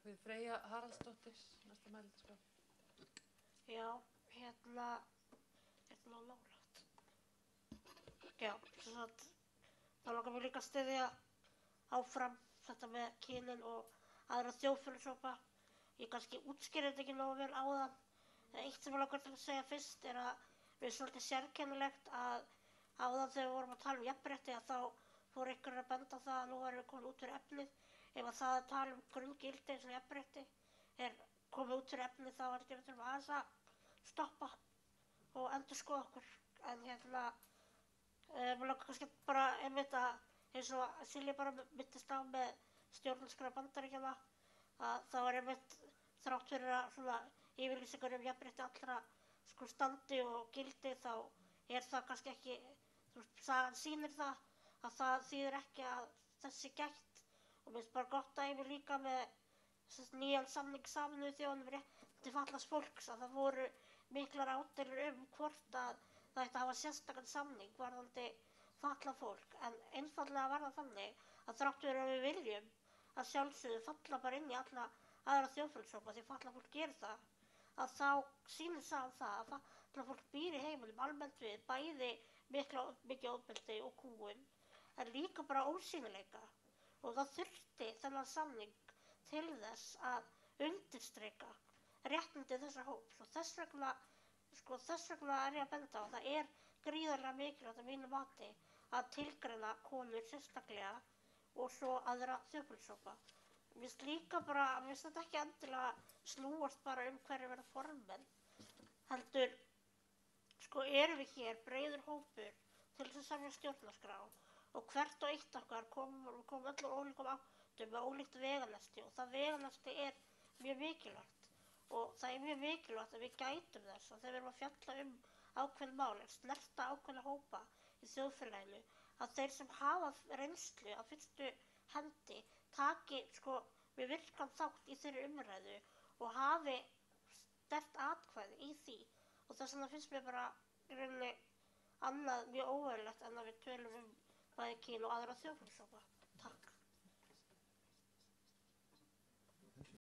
við Freyja Haraldsdóttir, næsta mælendaskrá. Já, hérna nálægt. Já, þá langar mér líka að styðja áfram þetta með kynin og aðra þjóðfélagshópa. Ég kannski útskýrði þetta ekki nógu vel áðan. Eitt sem ég langar til að segja fyrst er að mér er svolítið sérkennilegt að áðan þegar við vorum að tala um jafnrétti að þá fór einhverjir að benda á það að nú erum við komin út fyrir efnið. Ef að það að tala um grunngildi eins og jafnrétti er komið út fyrir efnið þá er þetta við aðeins að stoppa og endurskoða okkur. En mér langar kannski bara einmitt að eins og Silja bara minntist á með stjórnarskrá Bandaríkjanna að þá er einmitt þrátt fyrir að svona yfirlýsingar jafnrétti allra standi og gildi þá er það kannski ekki, sagan sýnir það að það þýðir ekki að þessi gætt og mér finnst bara gott dæmi líka með nýjan samning Sameinuðu þjóðanna um réttindi fatlaðs fólks að það voru miklar ádeilur hvort að það ætti að hafa sérstakan samning varðandi fatlað fólk en einfaldlega var það þannig að þrátt fyrir að við viljum að sjálfsögðu falla bara inn í alla aðra þjóðfélagshópa því fatlað fólk gerir það að þá sýnir sagan það að fatlað fólk býr í heiminum almennt við bæði mikið ofbeldi og kúgun en líka bara ósýnileika og það þurfti þennan samning til þess að undirstrika réttindi þessa hóps og þess vegna er ég að benda á að það er gríðarlega mikilvægt að mínu mati að tilgreina konur sérstaklega og svo aðra þjóðfélagshópa. Mér finnst þetta ekki endilega snúast bara hverju verða formenn heldur erum við hér breiður hópur til þess að semja stjórnarskrá og hvert og eitt okkar komum öllum ólíkum áttum með ólíkt veganesti og það veganesti er mjög mikilvægt og það er mjög mikilvægt að við gætum þess að þegar við erum að fjalla ákveðin mál snerta ákveðna hópa í þjóðfélaginu að þeir sem hafa reynslu á fyrstu hendi taki með virkan þátt í þeirri umræðu og hafi sterkt atkvæði í því og þess vegna finnst mér bara í rauninni annað mjög óeðlilegt en að við tölum bæði kyn og aðra þjóðfélagshópa.